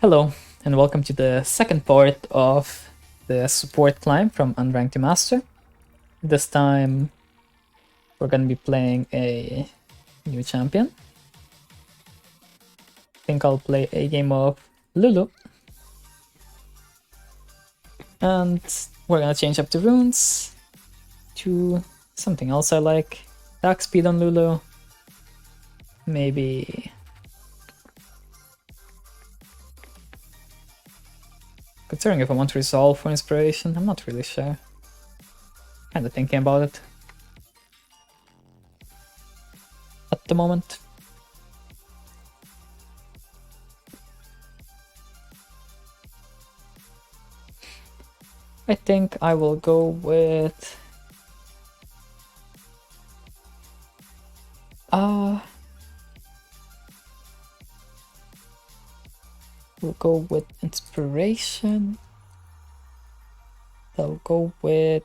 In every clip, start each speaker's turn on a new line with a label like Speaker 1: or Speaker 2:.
Speaker 1: Hello, and welcome to the second part of the support climb from Unranked to Master. This time, we're going to be playing a new champion. I think I'll play a game of Lulu. And we're going to change up the runes to something else I like. Attack speed on Lulu. Maybe... Considering if I want to resolve for inspiration, I'm not really sure. Kinda thinking about it at the moment. I think I will go with... We'll go with inspiration. I'll go with...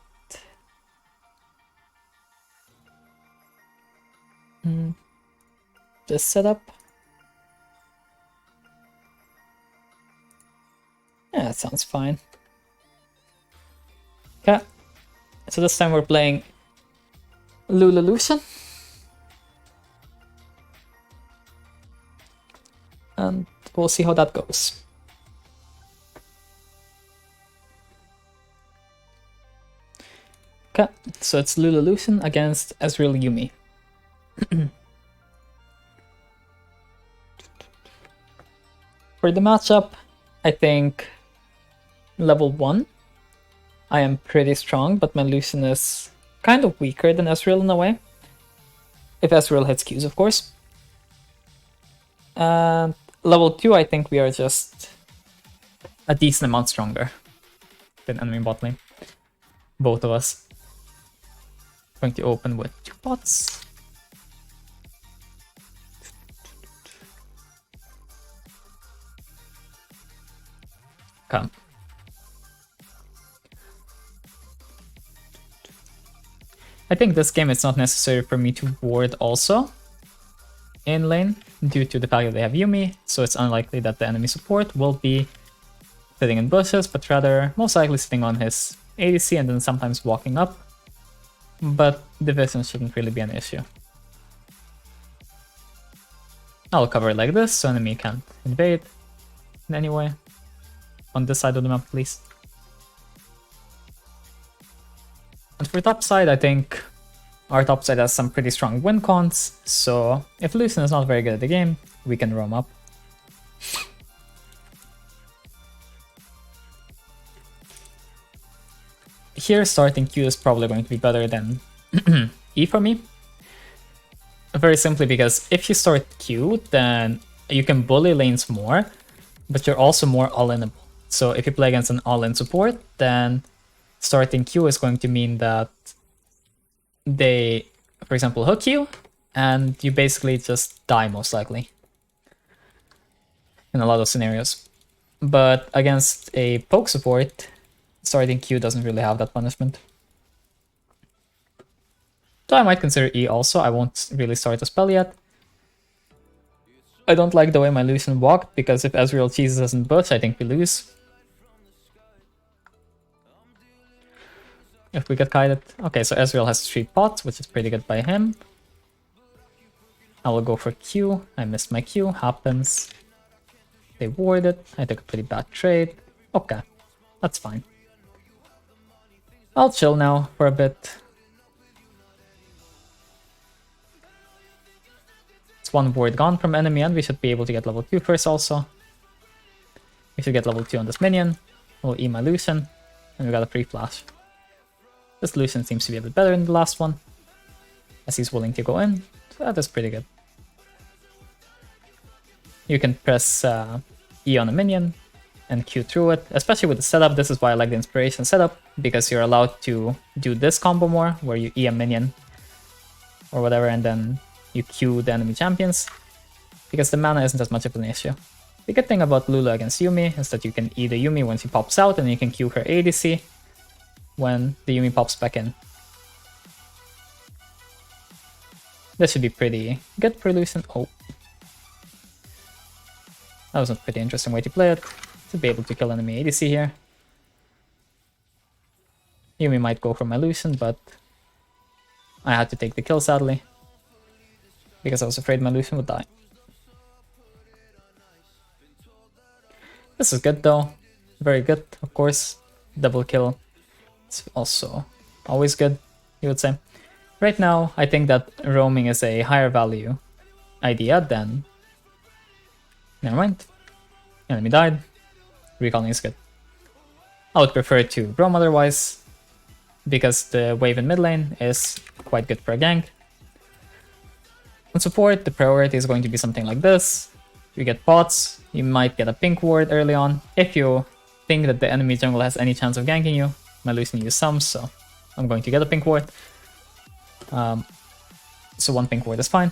Speaker 1: this setup. Yeah, that sounds fine. Okay, so this time we're playing Lulu. And we'll see how that goes. Okay, so it's Lulu against Ezreal Yuumi. For the matchup, I think level 1, I am pretty strong, but my Lucian is kind of weaker than Ezreal in a way. If Ezreal hits Qs, of course. And level 2, I think we are just a decent amount stronger than enemy bot lane. Both of us. Going to open with 2 pots. Okay. I think this game it's not necessary for me to ward also in lane due to the fact that they have Yuumi, so it's unlikely that the enemy support will be sitting in bushes, but rather most likely sitting on his ADC and then sometimes walking up. But division shouldn't really be an issue. I'll cover it like this so enemy can't invade in any way. On this side of the map at least. And for top side, I think our top side has some pretty strong win cons, so if Lucian is not very good at the game, we can roam up. Here, starting Q is probably going to be better than E for me. Very simply because if you start Q, then you can bully lanes more, but you're also more all-inable. So if you play against an all-in support, then starting Q is going to mean that they, for example, hook you, and you basically just die most likely in a lot of scenarios. But against a poke support, starting Q doesn't really have that punishment. So I might consider E also. I won't really start a spell yet. I don't like the way my Lucian walked, because if Ezreal cheeses us in bush, I think we lose. If we get kited. Okay, so Ezreal has 3 pots, which is pretty good by him. I will go for Q. I missed my Q. Happens. They warded. I took a pretty bad trade. Okay, that's fine. I'll chill now for a bit. It's 1 ward gone from enemy, and we should be able to get level 2 first also. We should get level 2 on this minion. We'll E my Lucian, and we got a free flash. This Lucian seems to be a bit better than the last one, as he's willing to go in, so that is pretty good. You can press E on a minion and Q through it, especially with the setup. This is why I like the inspiration setup, because you're allowed to do this combo more, where you E a minion or whatever, and then you Q the enemy champions, because the mana isn't as much of an issue. The good thing about Lulu against Yuumi is that you can E the Yuumi when she pops out, and you can Q her ADC when the Yuumi pops back in. This should be pretty good for Lucian. Oh. That was a pretty interesting way to play it. To be able to kill enemy ADC here. Yumi might go for my Lucian, but I had to take the kill sadly. Because I was afraid my Lucian would die. This is good though. Very good, of course. Double kill. It's also always good, you would say. Right now, I think that roaming is a higher value idea than... Never mind. Enemy died. Recalling is good. I would prefer to roam otherwise, because the wave in mid lane is quite good for a gank. On support, the priority is going to be something like this. You get pots, you might get a pink ward early on. If you think that the enemy jungle has any chance of ganking you, my Lucian use some, so I'm going to get a pink ward. So one pink ward is fine.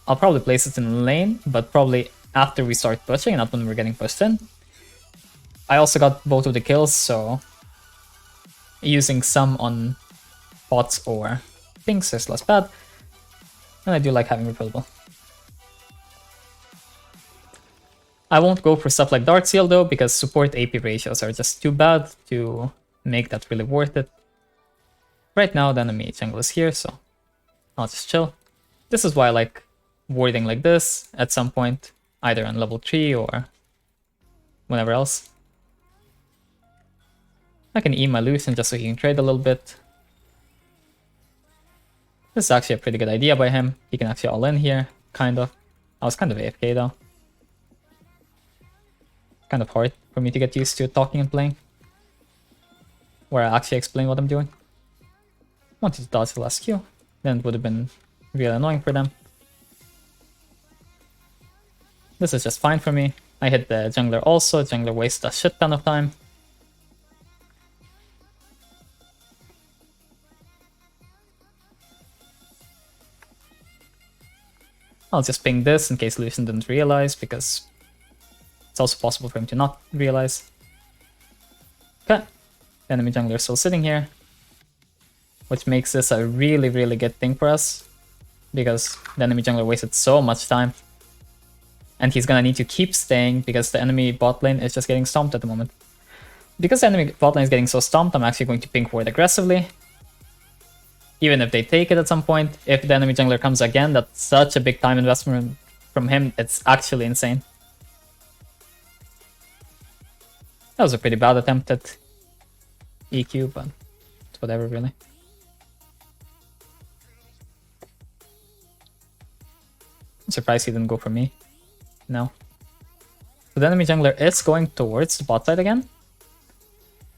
Speaker 1: I'll probably place it in lane, but probably after we start pushing, not when we're getting pushed in. I also got both of the kills, so using some on pots or pinks is less bad. And I do like having repellable. I won't go for stuff like Dark Seal though, because support AP ratios are just too bad to make that really worth it. Right now the enemy jungle is here, so I'll just chill. This is why I like warding like this at some point, either on level 3 or whenever else. I can E my Lucian just so he can trade a little bit. This is actually a pretty good idea by him. He can actually all in here, kind of. I was kind of AFK though. Kind of hard for me to get used to talking and playing, where I actually explain what I'm doing. Wanted to dodge the last Q, then it would have been really annoying for them. This is just fine for me. I hit the jungler also. Jungler wastes a shit ton of time. I'll just ping this in case Lucian didn't realize, because it's also possible for him to not realize. Okay, the enemy jungler is still sitting here, which makes this a really, really good thing for us, because the enemy jungler wasted so much time. And he's gonna need to keep staying, because the enemy bot lane is just getting stomped at the moment. Because the enemy bot lane is getting so stomped, I'm actually going to pink ward aggressively. Even if they take it at some point, if the enemy jungler comes again, that's such a big time investment from him, it's actually insane. That was a pretty bad attempt at EQ, but it's whatever really. I'm surprised he didn't go for me. No. So the enemy jungler is going towards the bot side again.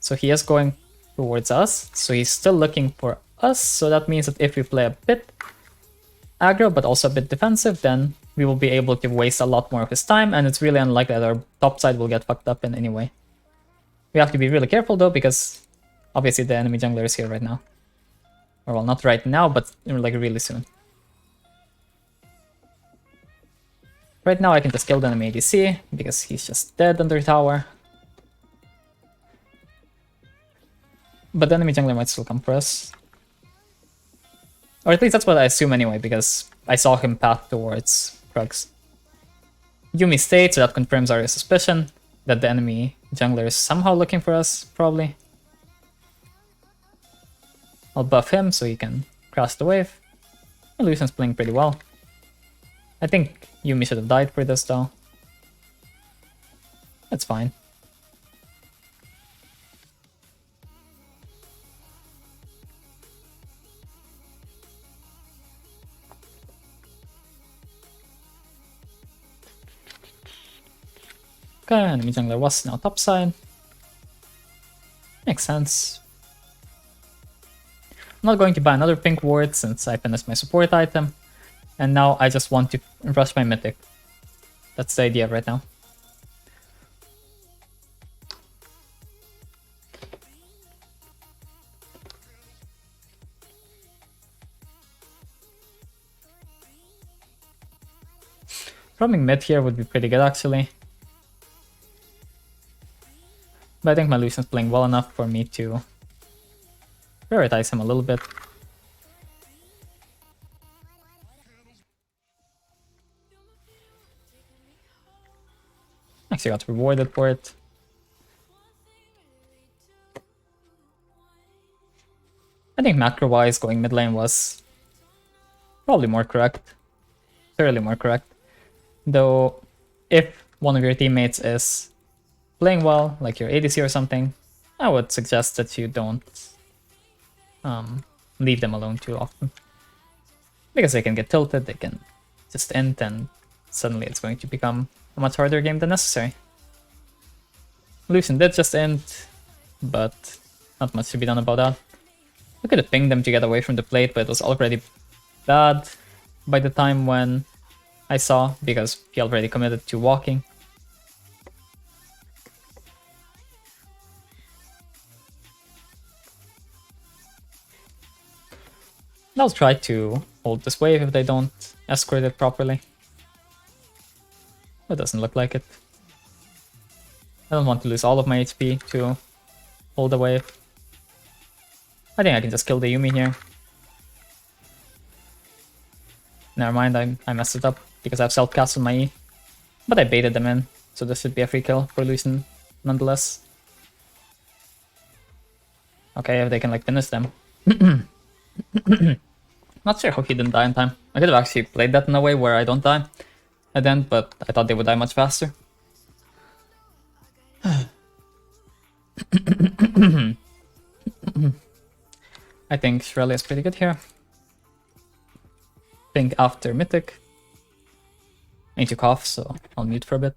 Speaker 1: So he is going towards us, so he's still looking for us, so that means that if we play a bit aggro but also a bit defensive, then we will be able to waste a lot more of his time, and it's really unlikely that our top side will get fucked up in any way. We have to be really careful though, because obviously the enemy jungler is here right now. Or well, not right now, but like really soon. Right now I can just kill the enemy ADC, because he's just dead under tower. But the enemy jungler might still come for us. Or at least that's what I assume anyway, because I saw him path towards Krugs. Yumi stayed, so that confirms our suspicion that the enemy jungler is somehow looking for us, probably. I'll buff him so he can crash the wave. And Lucian's playing pretty well. I think Yumi should have died for this though. That's fine. Okay, enemy jungler was now topside. Makes sense. I'm not going to buy another pink ward since I finished my support item. And now I just want to rush my mythic. That's the idea right now. Roaming mid here would be pretty good actually. But I think my Lucian's playing well enough for me to prioritize him a little bit. Actually got rewarded for it. I think macro-wise, going mid lane was probably more correct. Fairly more correct. Though, if one of your teammates is playing well, like your ADC or something, I would suggest that you don't leave them alone too often. Because they can get tilted, they can just end, and suddenly it's going to become a much harder game than necessary. Lucian did just end, but not much to be done about that. I could have pinged them to get away from the plate, but it was already bad by the time when I saw, because he already committed to walking. I'll try to hold this wave if they don't escort it properly. It doesn't look like it. I don't want to lose all of my HP to hold the wave. I think I can just kill the Yuumi here. Never mind, I messed it up because I've self-casted my E. But I baited them in, so this should be a free kill for Lucian nonetheless. Okay, if they can like finish them. Not sure how he didn't die in time. I could have actually played that in a way where I don't die at the end, but I thought they would die much faster. I think Shirley is pretty good here. Think after Mythic. I need to cough, so I'll mute for a bit.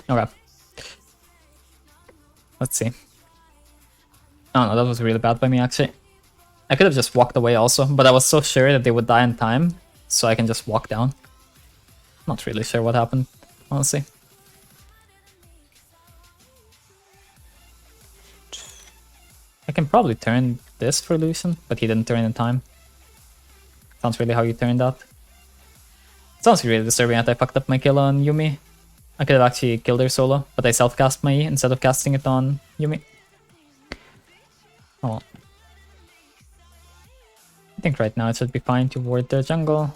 Speaker 1: Okay. Let's see. Oh no, that was really bad by me actually. I could have just walked away also, but I was so sure that they would die in time, so I can just walk down. Not really sure what happened, honestly. I can probably turn this for Lucian, but he didn't turn in time. Sounds really how you turned that. Sounds really disturbing that I fucked up my kill on Yuumi. I could have actually killed her solo, but I self-cast my E instead of casting it on Yuumi. Oh. I think right now it should be fine to ward the jungle.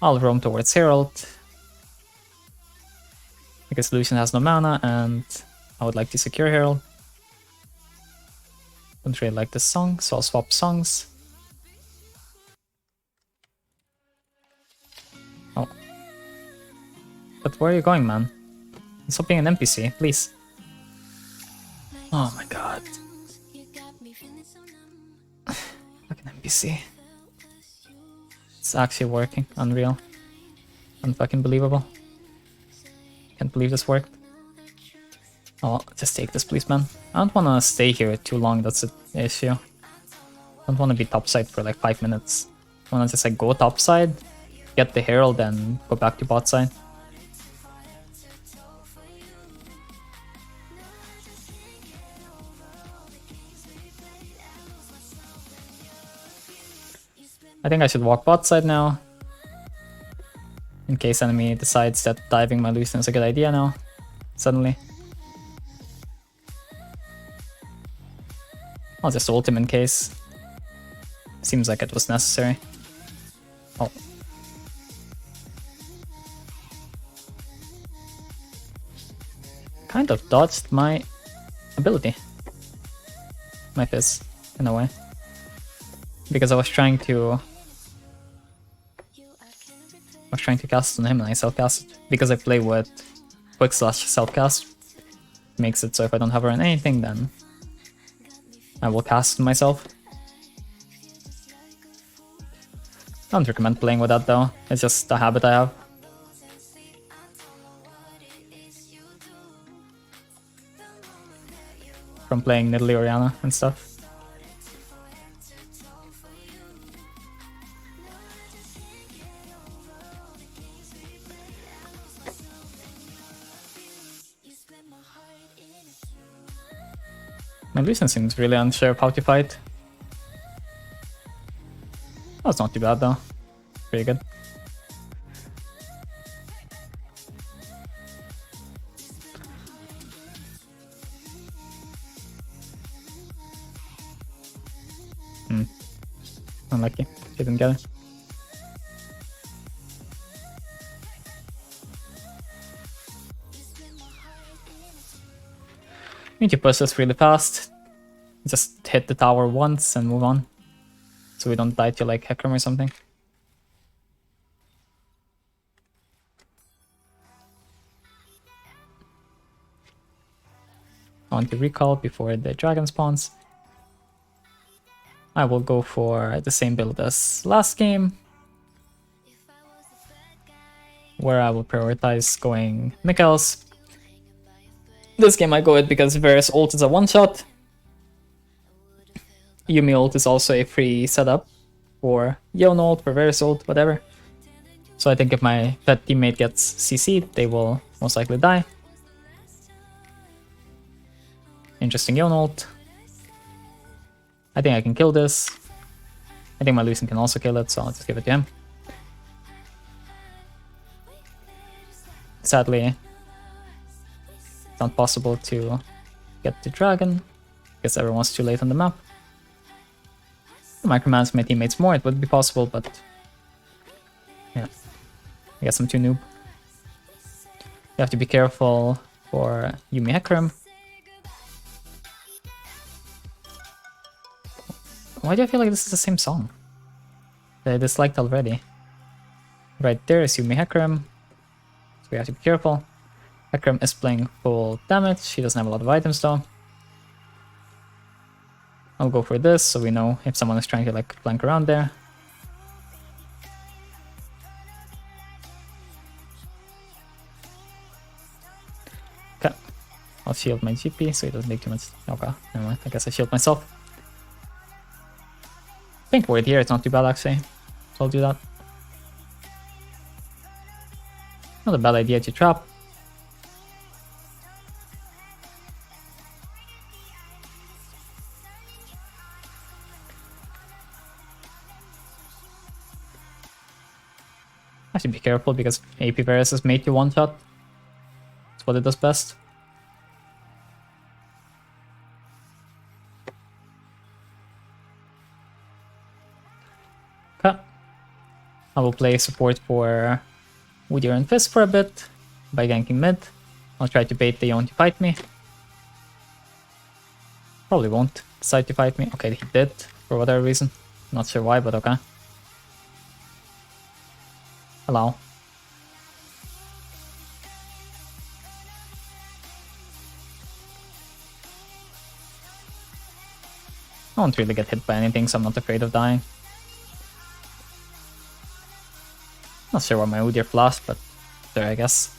Speaker 1: I'll roam towards Herald. Because Lucian has no mana and I would like to secure Herald. Don't really like this song, so I'll swap songs. Oh. But where are you going, man? Stop being an NPC, please. Oh my god. Fucking NPC. It's actually working. Unreal. Unfucking believable. Can't believe this worked. Oh, just take this, please, man. I don't want to stay here too long, that's the issue. I don't want to be topside for like 5 minutes. I want to just like go topside, get the Herald, and go back to bot side. I think I should walk bot side now. In case enemy decides that diving my Lucian is a good idea now. Suddenly. I'll just ult him in case. Seems like it was necessary. Oh. Kind of dodged my ability. My fizz, in a way. Because I was trying to cast on him and I self-cast. Because I play with quick slash self-cast. Makes it so if I don't have her on anything, then I will cast myself. I don't recommend playing with that though, it's just a habit I have. From playing Nidalee Orianna and stuff. My Lucian seems really unsure of how to fight. That's not too bad though. Pretty good. Unlucky. Didn't get it. need to push this really fast. Just hit the tower once and move on. So we don't die to like Hecarim or something. I want to recall before the dragon spawns. I will go for the same build as last game, where I will prioritize going Mikhail's. This game I go with because Varus ult is a one-shot. Yuumi ult is also a free setup for Yone ult, for Varus ult, whatever. So I think if my pet teammate gets CC'd, they will most likely die. Interesting Yone ult. I think I can kill this. I think my Lucian can also kill it, so I'll just give it to him. Sadly, it's not possible to get the dragon, because everyone's too late on the map. Micromanage my teammates more, it would be possible, but yeah, I guess I'm too noob. You have to be careful for Yuumi Hecarim. Why do I feel like this is the same song that I disliked already? Right there is Yuumi Hecarim, so we have to be careful. Hecarim is playing full damage, she doesn't have a lot of items though. I'll go for this so we know if someone is trying to like flank around there. Okay, I'll shield my GP so he doesn't take too much. Okay, never mind, I guess I shield myself. Pink ward here, it's not too bad actually, so I'll do that. Not a bad idea to trap. I should be careful because AP Varus is made to one-shot. That's what it does best. Okay. I will play support for Udyr and Fizz for a bit by ganking mid. I'll try to bait the Yone to fight me. Probably won't decide to fight me. Okay, he did for whatever reason. Not sure why, but okay. Allow. I won't really get hit by anything, so I'm not afraid of dying. Not sure why my Udyr flashed, but there I guess.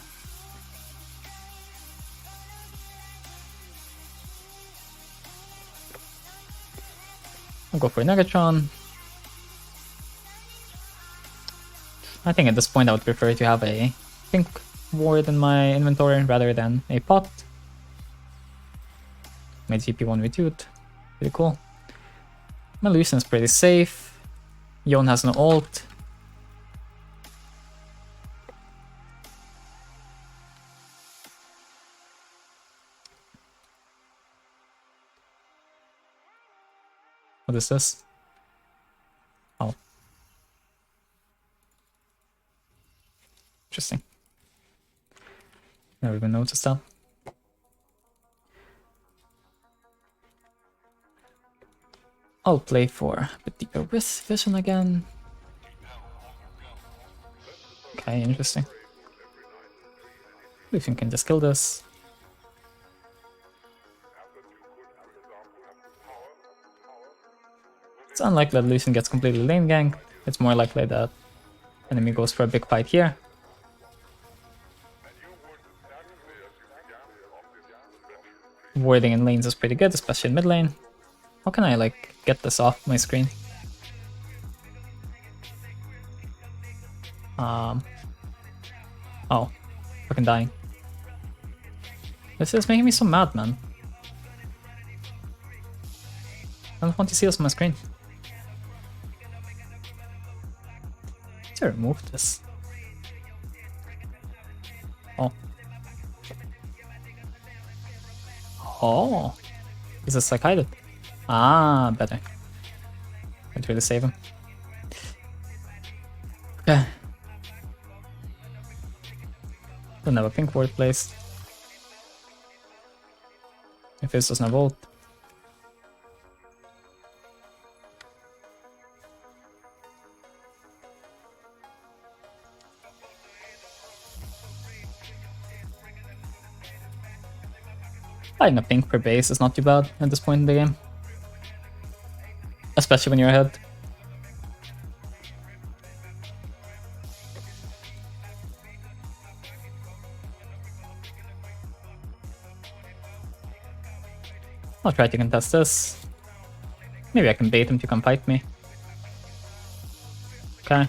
Speaker 1: I'll go for Negatron. I think at this point I would prefer to have a pink ward in my inventory rather than a pot. My GP 1v2'd. Pretty cool. My Lucian is pretty safe. Yone has no ult. What is this? Oh. Interesting. Never even noticed that. I'll play for a bit deeper with vision again. Okay, interesting. Lucian can just kill this. It's unlikely that Lucian gets completely lane ganked. It's more likely that enemy goes for a big fight here. Warding in lanes is pretty good, especially in mid lane. How can I like get this off my screen? Oh, fucking dying. This is making me so mad, man. I don't want to see this on my screen. Let's remove this. Oh. Oh. Is this like hide it? Ah, better. Can't really save him. Okay. Don't have a pink ward placed. I if this doesn't have ult. Buying a pink per base is not too bad at this point in the game. Especially when you're ahead. I'll try to contest this. Maybe I can bait him to come fight me. Okay.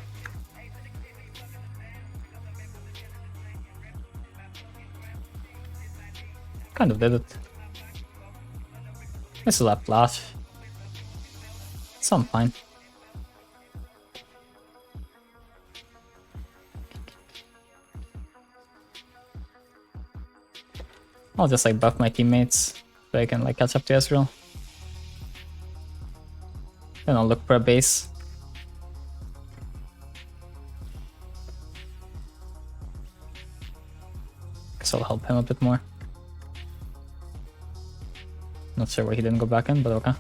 Speaker 1: Kind of did it. I still have flash. So I'm fine. I'll just like buff my teammates so I can like catch up to Ezreal. Then I'll look for a base. Guess I'll help him a bit more. Not sure why he didn't go back in, but okay.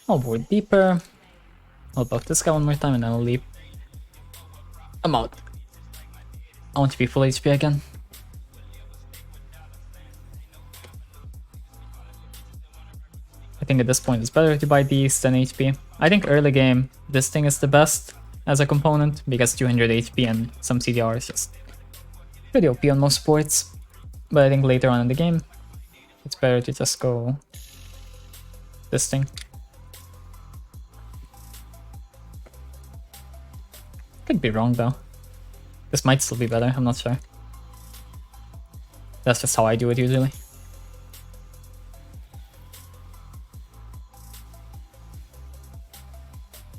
Speaker 1: I'll board deeper. I'll buff this guy one more time and then I'll leave. I'm out. I want to be full HP again. I think at this point it's better to buy these than HP. I think early game this thing is the best as a component because 200 HP and some CDR is just pretty OP on most sports. But I think later on in the game it's better to just go this thing. Could be wrong though. This might still be better, I'm not sure. That's just how I do it usually.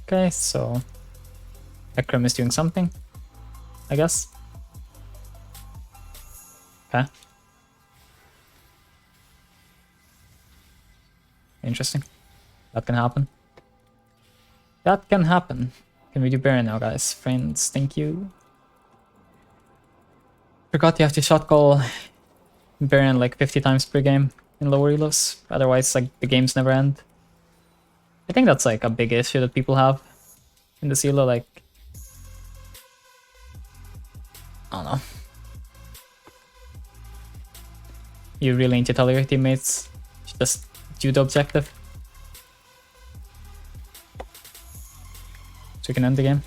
Speaker 1: Okay, so Ekram is doing something, I guess. Okay. Interesting. That can happen. That can happen. Can we do Baron now, guys? Friends, thank you. Forgot you have to shot call Baron like 50 times per game in lower elos. Otherwise, like, the games never end. I think that's like a big issue that people have in this elo, like... I don't know. You really need to tell your teammates to just do the objective. So you can end the game.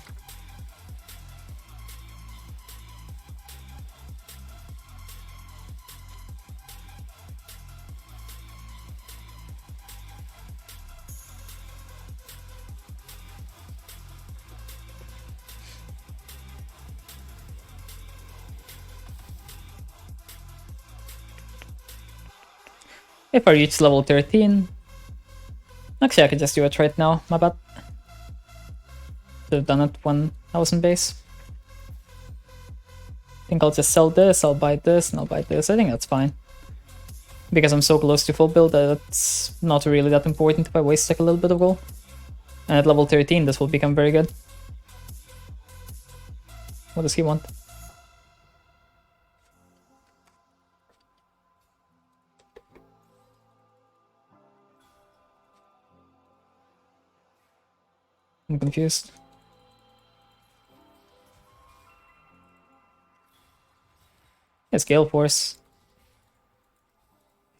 Speaker 1: If I reach level 13... Actually, I could just do it right now, my bad. Should have done it when I was in base. I think I'll just sell this, I'll buy this, and I'll buy this. I think that's fine. Because I'm so close to full build that it's not really that important if I waste like a little bit of gold. And at level 13 this will become very good. What does he want? I'm confused. It's Gale Force.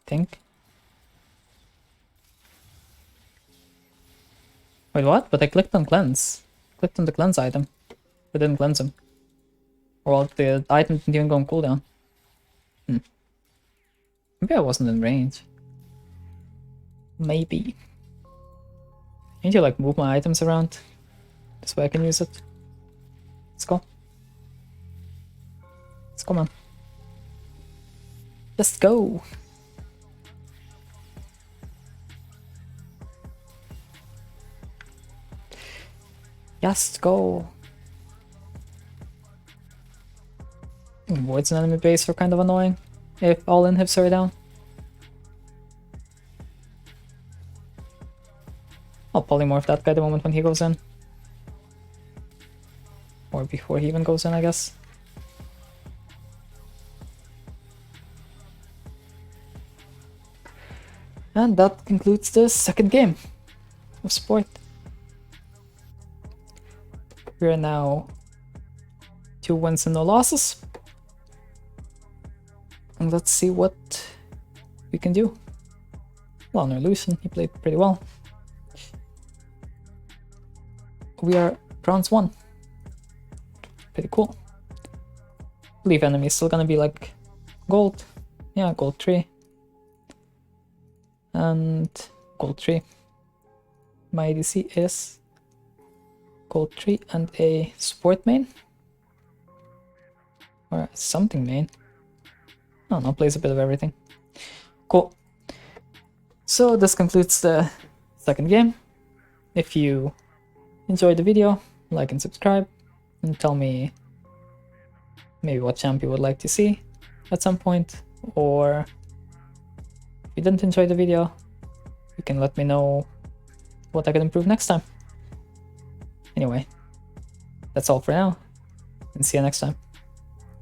Speaker 1: I think. Wait, what? But I clicked on cleanse. Clicked on the cleanse item. But didn't cleanse him. Or the item didn't even go on cooldown. Maybe I wasn't in range. Maybe. I need to like move my items around. This way I can use it. Let's go. Let's go, man. Let's go. Yes, go. Voids an enemy base are kind of annoying if all inhibs are down. I'll polymorph that guy the moment when he goes in. Or before he even goes in, I guess. And that concludes the second game of Sport. We are now 2 wins and no losses. And let's see what we can do. Well, no Lucian, he played pretty well. We are bronze 1. Pretty cool. I believe enemy is still gonna be like gold. Yeah, gold 3. And gold 3. My ADC is gold 3 and a support main. Or something main. I don't know, plays a bit of everything. Cool. So this concludes the second game. If you enjoyed the video, like and subscribe, and tell me maybe what champ you would like to see at some point, or if you didn't enjoy the video, you can let me know what I could improve next time. Anyway, that's all for now, and see you next time.